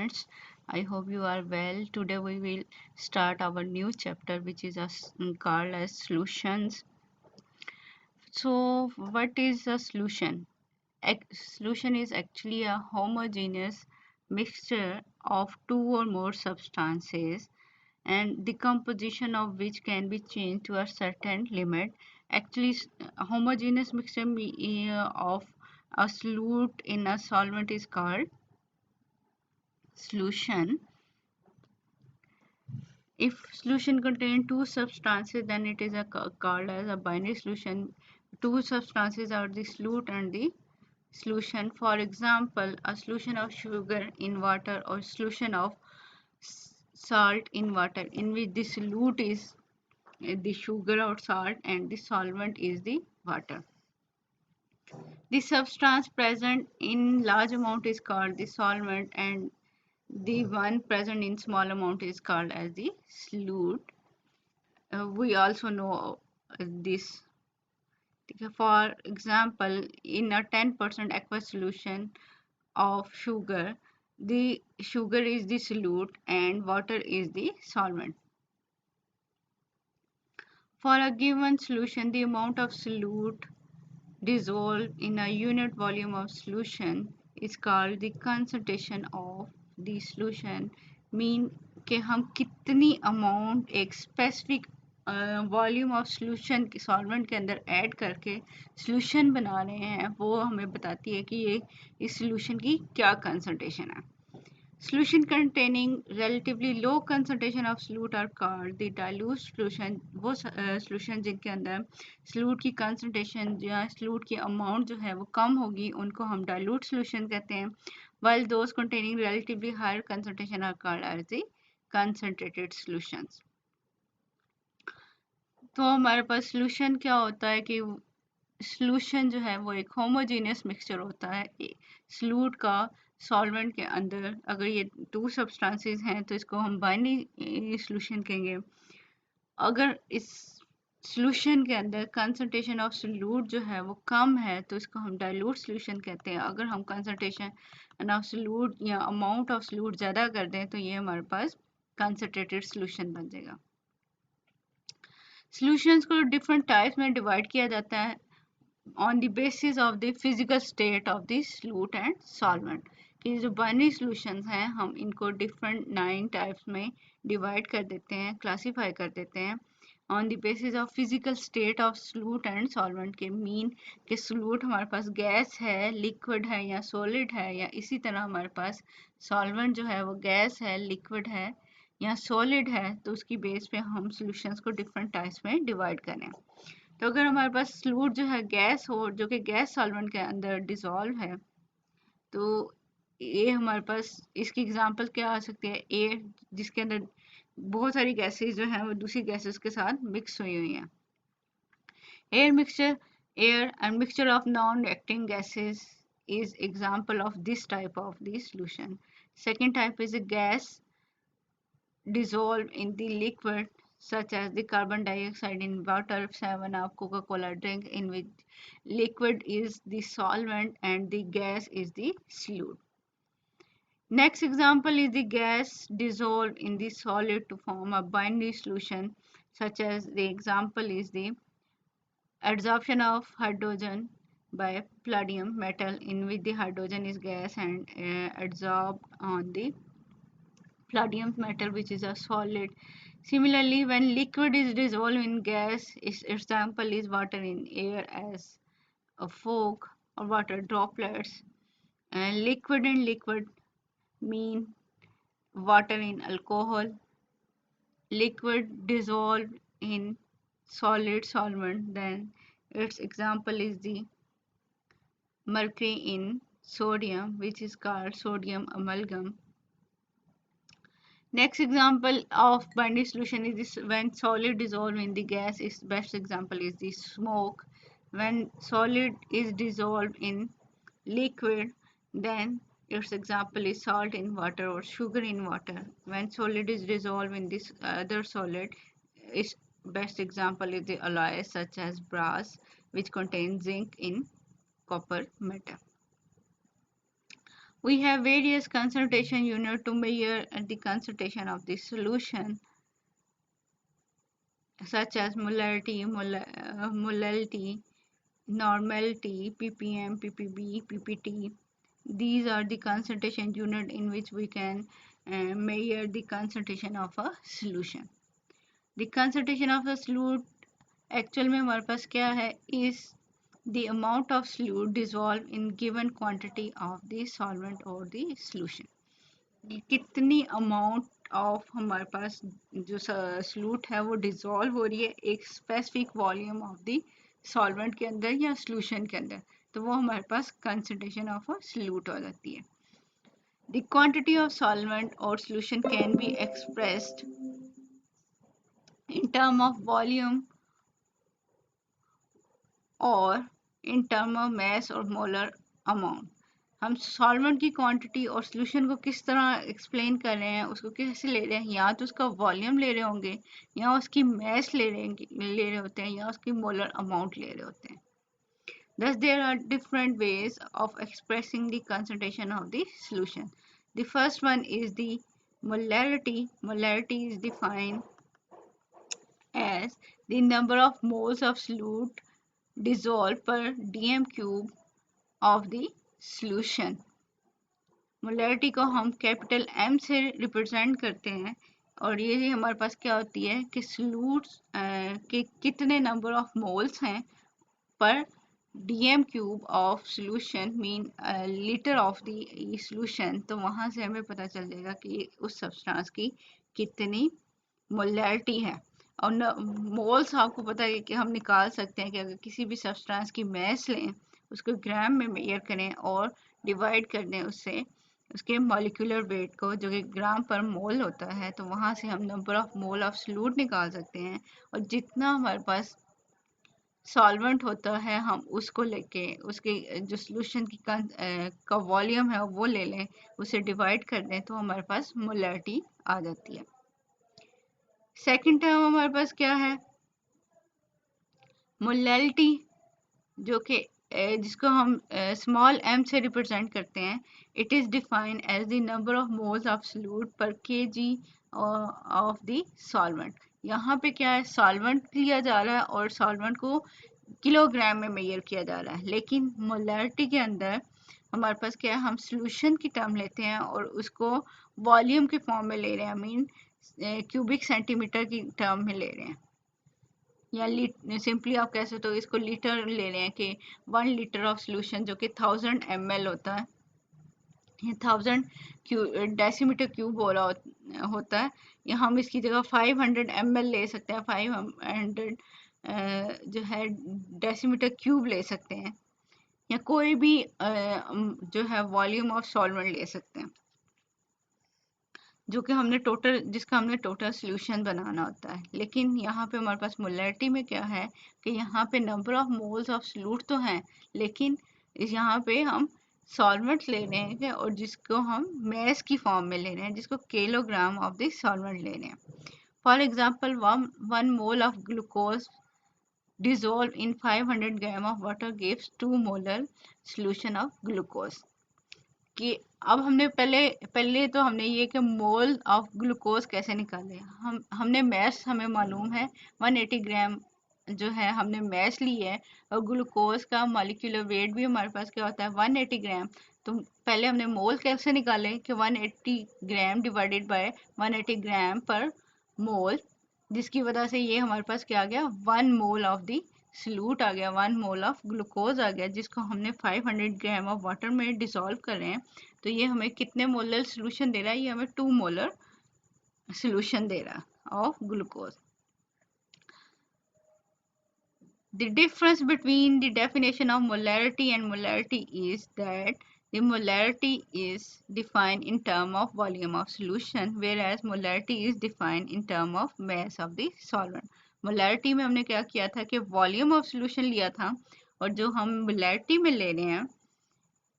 students. I hope you are well. Today we will start our new chapter, which is called as solutions. So, what is a solution? Solution is actually a homogeneous mixture of two or more substances, and the composition of which can be changed to a certain limit. Actually, a homogeneous mixture of a solute in a solvent is called solution. If solution contains two substances, then it is called as a binary solution. Two substances are the solute and the solution. For example, a solution of sugar in water or solution of salt in water, in which the solute is the sugar or salt and the solvent is the water. The substance present in large amount is called the solvent, and the one present in small amount is called as the solute. We also know this. For example, in a 10% aqueous solution of sugar, the sugar is the solute and water is the solvent. For a given solution, the amount of solute dissolved in a unit volume of solution is called the concentration of the solution. Mean कि हम कितनी amount एक specific volume of solution solvent के अंदर add करके solution बना रहे हैं, वो हमें बताती है कि ये इस सॉल्यूशन की क्या कंसंट्रेशन है. Solution containing relatively low concentration of solute are called the dilute solution. वो solution जिनके अंदर solute की concentration या solute की amount जो है वो कम होगी, उनको हम dilute solution कहते हैं. While those containing relatively higher concentration are called as the concentrated solutions. तो हमारे पास solution क्या होता है कि solution जो है वो एक homogeneous mixture होता है solute का सॉल्वेंट के अंदर. अगर ये टू सब्सटेंसेस हैं तो इसको हम बाइनरी सॉल्यूशन कहेंगे. अगर इस सॉल्यूशन के अंदर कंसंट्रेशन ऑफ सॉल्यूट जो है वो कम है तो इसको हम डाइल्यूट सॉल्यूशन कहते हैं. अगर हम कंसंट्रेशन ऑफ सॉल्यूट या अमाउंट ऑफ सॉल्यूट ज़्यादा कर दें तो ये हमारे पास कंसंट्रेटेड सॉल्यूशन बन जाएगा. सॉल्यूशंस को डिफरेंट टाइप्स में डिवाइड किया जाता है on the basis of the physical state of the solute and solvent. कि जो बाइनरी सॉल्यूशंस हैं हम इनको डिफरेंट 9 टाइप्स में डिवाइड कर देते हैं, क्लासीफाई कर देते हैं on the basis of physical state of solute and solvent के. मीन कि solute हमारे पास गैस है, लिक्विड है या सॉलिड है, या इसी तरह हमारे पास सॉल्वेंट जो है वो गैस है, लिक्विड है या सॉलिड है. तो उसकी बेस पे हम सॉल्यूशंस को डिफरेंट टाइप्स में डिवाइड करें. तो अगर हमारे पास सॉल्यूट जो है गैस हो, जो कि गैस सॉल्वेंट के अंदर डिसॉल्व है, तो ये हमारे पास इसकी एग्जांपल क्या आ सकती है? एयर, जिसके अंदर बहुत सारी गैसेस जो हैं वो दूसरी गैसेस के साथ मिक्स हुई हुई हैं. Air mixture, air and mixture of non reacting gases is example of this type of the solution. Second type is a gas dissolved in the liquid, such as the carbon dioxide in water, 7-Up, Coca-Cola drink, in which liquid is the solvent and the gas is the solute. Next example is the gas dissolved in the solid to form a binary solution, such as the example is the adsorption of hydrogen by palladium metal, in which the hydrogen is gas and adsorbed on the palladium metal, which is a solid. Similarly, when liquid is dissolved in gas, its example is water in air as a fog or water droplets. And liquid and liquid mean water in alcohol. Liquid dissolved in solid solvent, then its example is the mercury in sodium, which is called sodium amalgam. Next example of binary solution is this: when solid dissolved in the gas. Its best example is the smoke. When solid is dissolved in liquid, then its example is salt in water or sugar in water. When solid is dissolved in this other solid, its best example is the alloys such as brass, which contains zinc in copper metal. We have various concentration units to measure the concentration of the solution, such as molality, normality, ppm, ppb, ppt. These are the concentration unit in which we can measure the concentration of a solution. The concentration of a solute actual में हमारे पास क्या है, is the amount of solute dissolved in given quantity of the solvent or the solution. कितनी amount of हमारे पास जो solute है वो dissolve हो रही है एक specific volume of the solvent के अंदर या सॉल्यूशन के अंदर, तो वो हमारे पास कंसंट्रेशन ऑफ अ सॉल्यूट हो जाती है. द क्वांटिटी ऑफ सॉल्वेंट और solution can be expressed in term of volume or in term of mass or molar amount. हम सॉल्वेंट की क्वांटिटी और सॉल्यूशन को किस तरह एक्सप्लेन कर रहे हैं, उसको कैसे ले रहे हैं, या तो उसका वॉल्यूम ले रहे होंगे, या उसकी मैस ले रहे होते हैं, या उसकी मोलर अमाउंट ले रहे होते हैं. Thus there are different ways of expressing the concentration of the solution. The first one is the molarity. Molarity is defined as the number of moles of solute dissolved per dm cube of the solution. Molarity को हम capital M से represent करते हैं, और ये हमारे पास क्या होती है कि सॉल्यूट्स के कितने नंबर ऑफ मोल्स हैं पर dm cube of solution mean litre of the solution. तो वहाँ से हमें पता चल जाएगा कि उस सब्सटेंस की कितनी मोलैरिटी है. और मोल्स आपको पता है कि हम निकाल सकते हैं कि अगर किसी भी सब्सटेंस की मैस लें, उसको ग्राम में मेजर करें और डिवाइड कर दें उससे उसके मॉलिक्यूलर वेट को, जो कि ग्राम पर मोल होता है, तो वहाँ से हम number of mole of solute निकाल सकते हैं. और जितना हमारे पास सॉल्वेंट होता है हम उसको लेके उसके जो सॉल्यूशन की का वॉल्यूम है वो ले लें, उसे डिवाइड कर दें, तो हमारे पास मोलैरिटी आ जाती है. सेकंड टर्म हमारे पास क्या है, मोलैलिटी, जो कि जिसको हम स्मॉल m से रिप्रेजेंट करते हैं. It is defined as the number of moles of solute per kg of the solvent. यहाँ पे क्या है, सॉल्वेंट लिया जा रहा है और सॉल्वेंट को किलोग्राम में मेजर किया जा रहा है, लेकिन मोलैरिटी के अंदर हमारे पास क्या है, हम सॉल्यूशन की टर्म लेते हैं और उसको वॉल्यूम के फॉर्म में ले रहे हैं, मीन क्यूबिक सेंटीमीटर की टर्म में ले रहे हैं, या सिंपली आप कह सकते हो इसको लीटर ले रहे हैं कि 1 लीटर ऑफ सॉल्यूशन जो कि 1000 ml होता है, 1000 डेसीमीटर क्यूब हो रहा होता है, या हम इसकी जगह 500 ml ले सकते हैं, 500 जो है डेसीमीटर क्यूब ले सकते हैं, या कोई भी जो है वॉल्यूम ऑफ सॉल्वेंट ले सकते हैं, जो कि जिसका हमने टोटल सॉल्यूशन बनाना होता है. लेकिन यहाँ पे हमारे पास मोलैरिटी में क्या है कि यहाँ पे number of moles of solute तो हैं, लेकिन यहाँ पे हम सॉल्वेंट ले रहे हैं और जिसको हम मैस की फॉर्म में ले रहे हैं, जिसको किलोग्राम ऑफ द सॉल्वेंट ले रहे हैं. For example 1 mole of glucose dissolved in 500 gram of water gives 2 molar solution of glucose. कि अब हमने तो हमने ये कि मोल ऑफ ग्लूकोज कैसे निकाले, हमने मैस हमें मालूम है 180 ग्राम जो है हमने मैस ली है, और ग्लूकोज का मॉलिक्यूलर वेट भी हमारे पास क्या होता है 180 ग्राम. तो पहले हमने मोल कैसे निकाले कि 180 ग्राम डिवाइडेड बाय 180 ग्राम पर मोल, जिसकी वजह से ये हमारे पास क्या आ गया 1 मोल ऑफ दी सॉल्यूट आ गया, 1 मोल ऑफ ग्लूकोज आ गया, जिसको हमने 500 ग्राम ऑफ वाटर में डिसॉल्व कर रहे हैं. तो ये हमें कितने मोलर सॉल्यूशन दे रहा है, ये हमें 2 मोलर सॉल्यूशन दे रहा है of glucose. The difference between the definition of molarity and molarity is that the molarity is defined in term of volume of solution, whereas molarity is defined in term of mass of the solvent. Molarity में हमने क्या किया था कि volume of solution लिया था, और जो हम मोलैरिटी में ले रहे हैं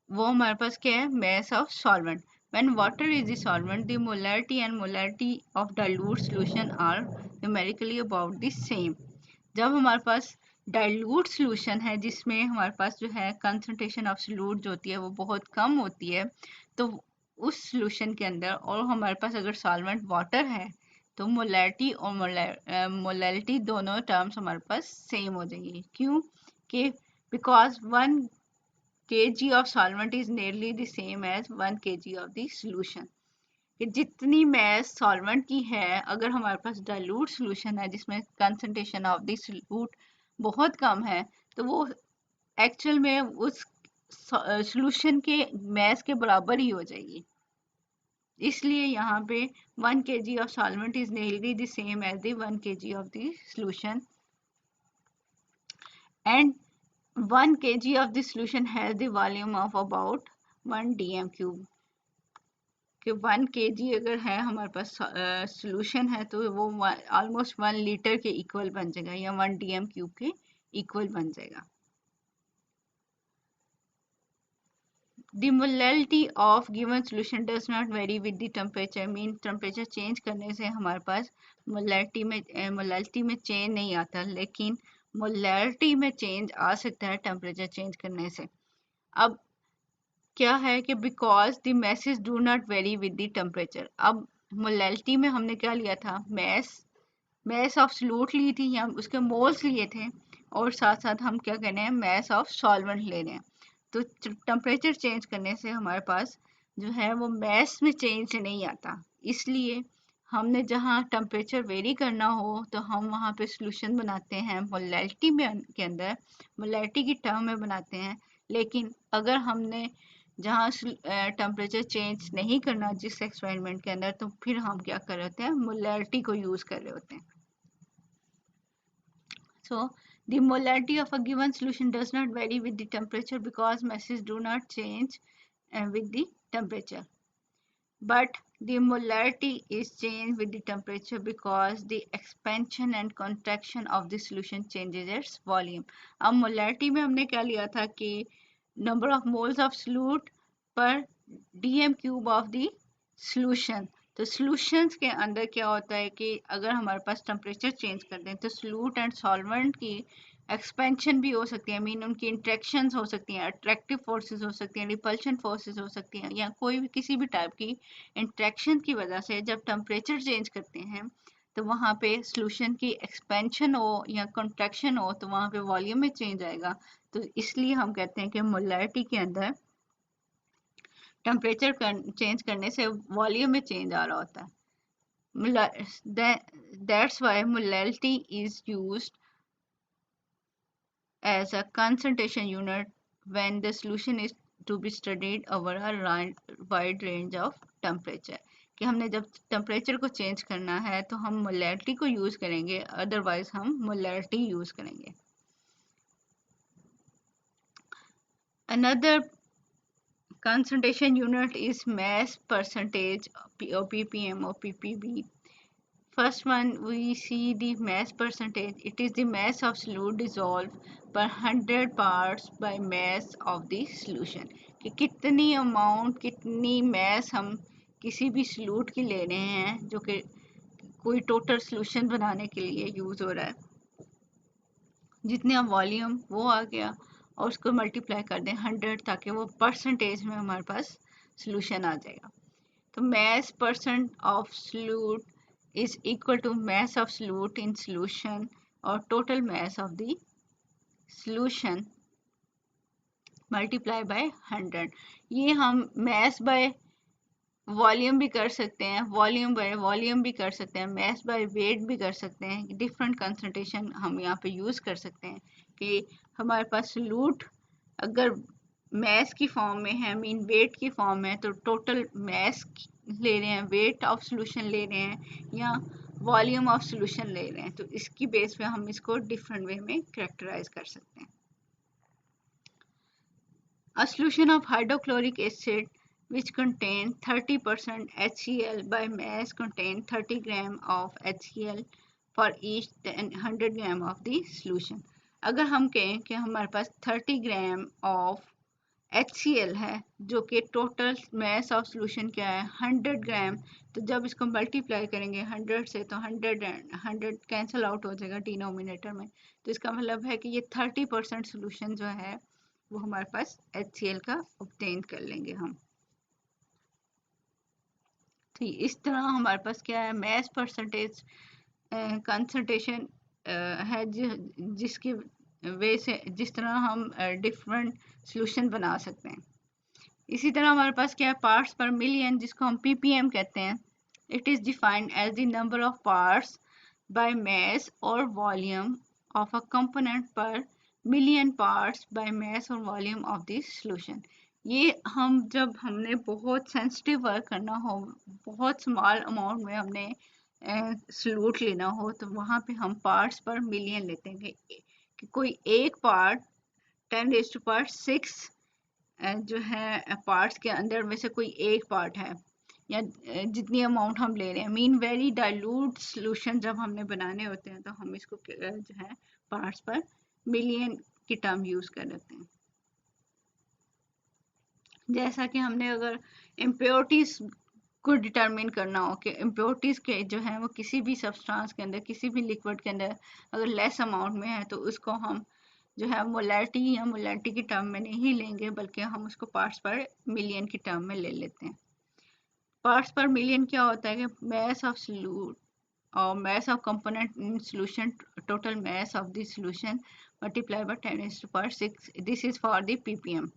वो हमारे पास क्या है, mass of solvent. When water is the solvent, the molarity and molarity of dilute solution are numerically about the same. जब हमारे पास डाइल्यूट सॉल्यूशन है जिसमें हमारे पास जो है कंसंट्रेशन ऑफ सॉल्यूट जो होती है वो बहुत कम होती है, तो उस सॉल्यूशन के अंदर, और हमारे पास अगर सॉल्वेंट वाटर है तो मोलैलिटी और मोलैलिटी दोनों टर्म्स हमारे पास सेम हो जाएंगी। क्यों? कि because 1 kg of solvent is nearly the same as 1 kg of the solution. कि जितनी मैस सॉल्वेंट की है, अगर हमारे पास डाइल्यूट सॉल्यूशन है जिसमें कंसंट्रेशन ऑफ द सॉल्यूट बहुत कम है, तो वो एक्चुअल में उस सॉल्यूशन के मैस के बराबर ही हो जाएगी। इसलिए यहाँ पे 1 kg of solvent is nearly the same as the 1 kg of the solution, and 1 kg of the solution has the volume of about 1 dm cube। कि 1 kg अगर है हमारे पास सॉल्यूशन है तो वो ऑलमोस्ट 1 लीटर के इक्वल बन जाएगा, या 1 dm क्यूब के इक्वल बन जाएगा। The molality of given solution does not vary with the temperature, mean temperature change करने से हमारे पास मोलैलिटी में चेंज नहीं आता, लेकिन मोलैलिटी में चेंज आ सकता है टेम्परेचर चेंज करने से। अब क्या है कि because the message do not very with the temperature. अब मोलैलिटी में हमने क्या लिया था, मैस ऑफ सॉल्यूट ली थी, या उसके मोल्स लिए थे, और साथ साथ हम क्या कहने हैं, मैस ऑफ सॉल्वेंट ले रहे हैं। तो टेम्परेचर चेंज करने से हमारे पास जो है वो मैस में चेंज नहीं आता, इसलिए हमने जहाँ टेम्परेचर वेरी करना हो तो हम वहाँ पे सॉल्यूशन बनाते हैं मोलैलिटी में के अंदर, मोलैलिटी की टर्म में बनाते हैं। लेकिन अगर हमने जहाँ टेम्परेचर चेंज नहीं करना जिस एक्सपेरिमेंट के अंदर, तो फिर हम क्या कर रहे होते हैं, मोलैलिटी को यूज कर रहे होते हैं। So the molality of a given solution does not vary with the temperature because masses do not change with the temperature, but the molality is changed with the temperature because the expansion and contraction of the solution changes its volume। अब molality में हमने क्या लिया था कि number of moles of solute per dm cube of the solution। तो solutions के अंदर क्या होता है कि अगर हमारे पास टेम्परेचर चेंज कर दें तो सॉल्यूट एंड सॉल्वेंट की एक्सपेंशन भी हो सकती है, मीन उनकी इंट्रैक्शंस हो सकती हैं, अट्रैक्टिव फोर्सेस हो सकती हैं, रिपल्शन फोर्सेस हो सकती हैं, या कोई भी किसी भी टाइप की इंट्रैक्शन की वजह से जब टेम्परेचर चेंज करते हैं तो वहाँ पे सॉल्यूशन की एक्सपेंशन हो या कंट्रैक्शन हो तो वहाँ पे वॉल्यूम में चेंज आएगा। तो इसलिए हम कहते हैं कि मोलैलिटी के अंदर टेम्परेचर चेंज करने से वॉल्यूम में चेंज आ रहा होता है। That's why molality is used as a concentration unit when the solution is to be studied over a wide range of temperature। कि हमने जब टेम्परेचर को चेंज करना है तो हम मोलैलिटी को यूज करेंगे, अदरवाइज हम मोलैलिटी यूज करेंगे। Another concentration unit is mass percentage, or ppm or ppb। First one, we see the mass percentage. It is the mass of solute dissolved per 100 parts by mass of the solution। कि कितनी amount, कितनी mass हम किसी भी solute की ले रहे हैं जो कि कोई टोटल solution बनाने के लिए यूज हो रहा है, जितने वॉल्यूम वो आ गया, और उसको मल्टीप्लाई कर दें 100 ताकि वो परसेंटेज में हमारे पास solution आ जाएगा। तो mass percent of solute is equal to mass of solute in solution or total mass of the solution multiply by 100। ये हम mass by वॉल्यूम भी कर सकते हैं, वॉल्यूम बाय वॉल्यूम भी कर सकते हैं, mass by weight भी कर सकते हैं। डिफरेंट कंसंट्रेशन हम यहाँ पे यूज कर सकते हैं कि हमारे पास solute अगर मैस की फॉर्म में है, मीन वेट की फॉर्म में, तो टोटल मैस ले रहे हैं, वेट ऑफ सॉल्यूशन ले रहे हैं, या वॉल्यूम ऑफ सॉल्यूशन ले रहे हैं, तो इसकी बेस पे हम इसको डिफरेंट वे में कैरेक्टराइज कर सकते हैं। A solution of hydrochloric acid which contain 30% HCl by mass contain 30 gram of HCl for each 100 gram of the solution। अगर हम कहें कि हमारे पास 30 ग्राम ऑफ HCl है, जो कि टोटल मास ऑफ सोल्यूशन क्या है 100 ग्राम। तो जब इसको मल्टीप्लाई करेंगे 100 से तो 100 कैंसिल आउट हो जाएगा डिनोमिनेटर में। तो इसका मतलब है कि ये 30% सोल्यूशन जो है वो हमारे पास HCl का ऑब्टेन कर लेंगे हम। तो इस तरह हमारे पास क्या है मास परसेंटेज कंसंट्रेशन है जिसकी वे से जिस तरह हम डिफरेंट सॉल्यूशन बना सकते हैं। इसी तरह हमारे पास क्या है पार्ट्स पर मिलियन, जिसको हम ppm कहते हैं। It is defined as the number of parts by mass और volume of a component per million parts by mass और वॉल्यूम ऑफ द सॉल्यूशन। ये हम जब हमने बहुत सेंसिटिव वर्क करना हो, बहुत स्मॉल अमाउंट में हमने सॉल्यूट लेना हो, तो वहाँ पे हम पार्ट्स पर मिलियन लेते हैं कि कोई एक पार्ट 10⁻⁶ जो है पार्ट्स के अंदर में से कोई एक पार्ट है, या जितनी अमाउंट हम ले रहे हैं। मीन वेरी डाइल्यूट सॉल्यूशन जब हमने बनाने होते हैं तो हम इसको जो है पार्ट्स पर मिलियन की टर्म यूज कर लेते हैं। जैसा कि हमने अगर इम्प्योरिटीज को डिटरमिन करना हो कि इम्प्योरिटीज के जो है वो किसी भी सब्सटेंस के अंदर, किसी भी लिक्विड के अंदर अगर लेस अमाउंट में है, तो उसको हम जो है मोलैरिटी या मोलैरिटी की टर्म में नहीं लेंगे, बल्कि हम उसको पार्ट्स पर मिलियन की टर्म में ले लेते हैं। पार्ट्स पर मिलियन क्या होता है कि मास ऑफ सॉल्यूट और mass of component in solution, total mass of the solution multiply by 10⁻⁶। This is for the ppm।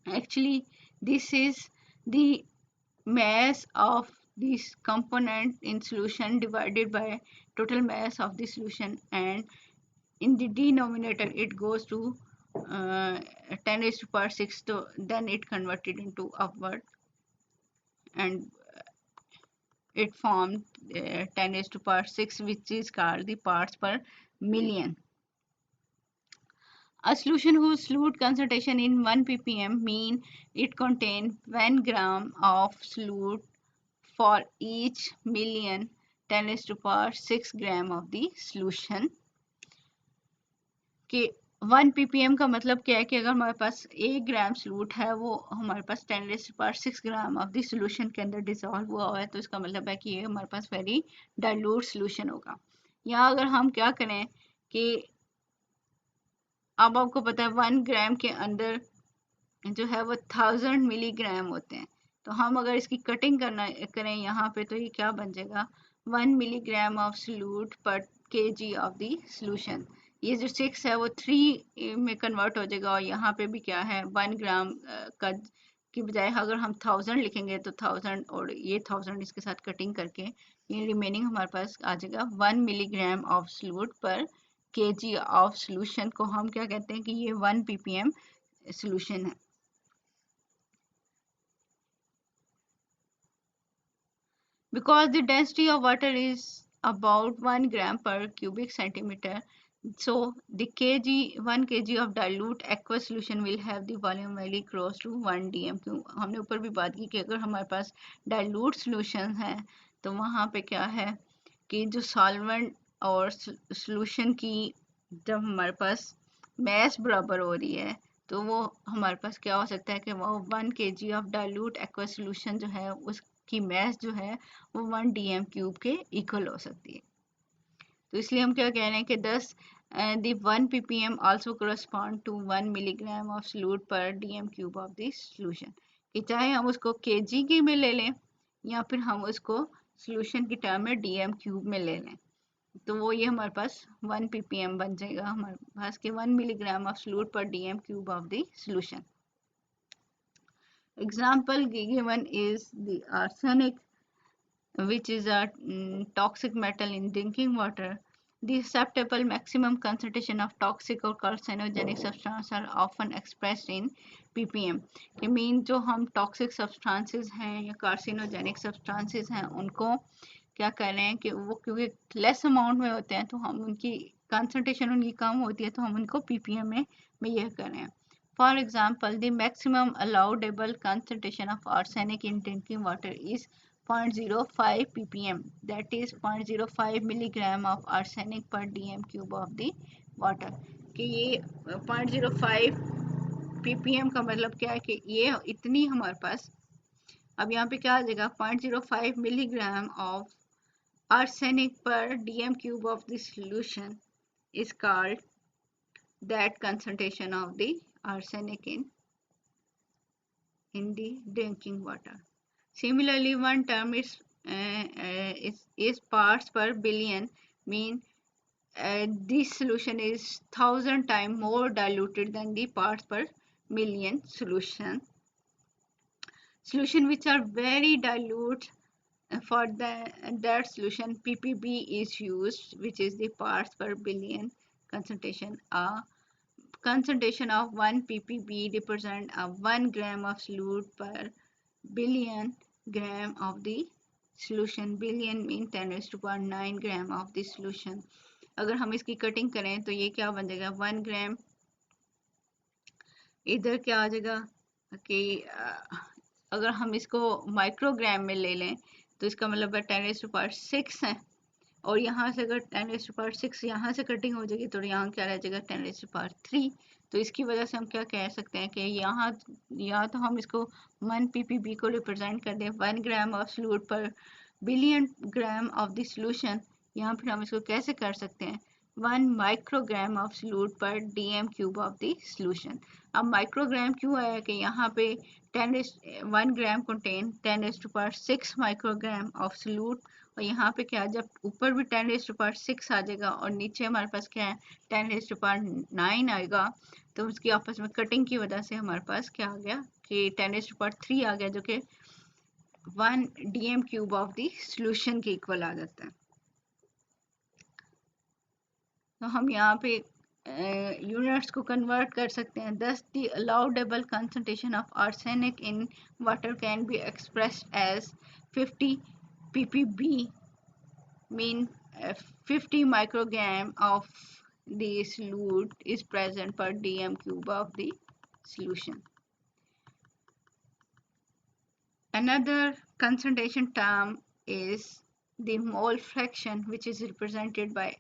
Actually, this is the mass of this component in solution divided by total mass of the solution, and in the denominator it goes to 10⁻⁶. So then it converted into upward, and it formed 10⁻⁶, which is called the parts per million. A solution whose solute concentration in 1 ppm mean it contains 1 gram of solute for each million 10⁻⁶ gram of the solution। कि 1 ppm का मतलब क्या है कि अगर हमारे पास 1 ग्राम solute है, वो हमारे पास 10⁻⁶ ग्राम ऑफ द सॉल्यूशन के अंदर डिसॉल्व हुआ है, तो इसका मतलब है कि ये हमारे पास वेरी डाइल्यूट सॉल्यूशन होगा। या अगर हम क्या करें कि अब आपको पता है 1 ग्राम के अंदर जो है वो 1000 मिलीग्राम होते हैं। तो हम अगर इसकी कटिंग करें यहाँ पे, तो ये क्या बन जाएगा 1 milligram of solute per kg of the solution. ये जो 6 है वो 3 में कन्वर्ट हो जाएगा, और यहाँ पे भी क्या है 1 ग्राम का की बजाय अगर हम 1000 लिखेंगे तो 1000 और ये 1000 इसके साथ कटिंग करके ये रिमेनिंग हमारे पास आ जाएगा 1 milligram of solute per kg of solution को हम क्या कहते हैं कि ये 1 ppm सॉल्यूशन है। Because the density of water is about 1 gram per cubic centimeter, so the 1 kg of dilute aqueous solution will have the volume very close to 1 dm। क्यों हमने ऊपर भी बात की कि अगर हमारे पास dilute solution है तो वहाँ पे क्या है कि जो सॉल्वेंट और सॉल्यूशन की जब हमारे पास मास बराबर हो रही है, तो वो हमारे पास क्या हो सकता है कि वो 1 kg of dilute aqua solution जो है उसकी मास जो है वो 1 dm³ के इक्वल हो सकती है। तो इसलिए हम क्या कह रहे हैं कि 1 ppm also correspond to 1 milligram of solute per dm³ of the solution। कि चाहे हम उसको kg की में ले लें या फिर हम उसको सॉल्यूशन की टर्म में dm³ में ले लें, तो वो ये हमारे पास 1 ppm बन जाएगा हमारे पास के 1 मिलीग्राम ऑफ सॉल्यूट पर dm³ of the solution. Example given is the arsenic, which is a toxic metal in drinking water. The acceptable maximum concentration of toxic or carcinogenic substances are often expressed in ppm। कि mean जो हम toxic substances हैं या carcinogenic substances हैं उनको क्या कर रहे हैं कि वो क्योंकि लेस अमाउंट में होते हैं तो हम उनकी कंसंट्रेशन उनकी कम होती है, तो हम उनको ppm में यह कर रहे हैं। For example, the maximum allowable concentration of arsenic in drinking water is 0.05 ppm, that is 0.05 milligram of arsenic per dm³ of the water। कि ये 0.05 ppm का मतलब क्या है कि ये इतनी हमारे पास, अब यहाँ पे क्या आ जाएगा 0.05 milligram of arsenic per dm cube of the solution is called that concentration of the arsenic in the drinking water. Similarly, one term is parts per billion, mean this solution is 1000 times more diluted than the parts per million solution. Solution which are very dilute, for that solution ppb is used, which is the parts per billion concentration. A concentration of 1 ppb represent a 1 gram of solute per billion gram of the solution. Billion mean 10 raised to power 9 gram of the solution. अगर हम इसकी cutting करें तो ये क्या बन जाएगा 1 ग्राम, इधर क्या आ जाएगा कि अगर हम इसको माइक्रोग्राम में ले लें तो इसका मतलब है 10 raised to power 6 है, और यहाँ से अगर 10 raised to power 6 यहाँ से कटिंग हो जाएगी तो यहाँ क्या रह जाएगा 10 raised to power 3। तो इसकी वजह से हम क्या कह सकते हैं कि यहाँ या तो हम इसको 1 ppb को रिप्रेजेंट कर दें 1 gram of solute per billion gram of the solution, यहाँ पर हम इसको कैसे कर सकते हैं 1 microgram of solute per dm cube of the solution. अब माइक्रोग्राम क्यों आया कि यहाँ पे 1 gram contain 10 raised to power 6 microgram of solute, और यहाँ पे क्या जब ऊपर भी 10 raised to power 6 आ जाएगा और नीचे हमारे पास क्या है 10 raised to power 9 आएगा, तो उसकी आपस में कटिंग की वजह से हमारे पास क्या आ गया कि 10 raised to power 3 आ गया, जो कि 1 dm cube of the solution के इक्वल आ जाता है। तो हम यहाँ पे यूनिट्स को कन्वर्ट कर सकते हैं। Thus the allowable concentration of arsenic in water can be expressed as 50 ppb, mean 50 microgram of the solute is present per dm cube of the solution. Another concentration term is the mole fraction, which is represented by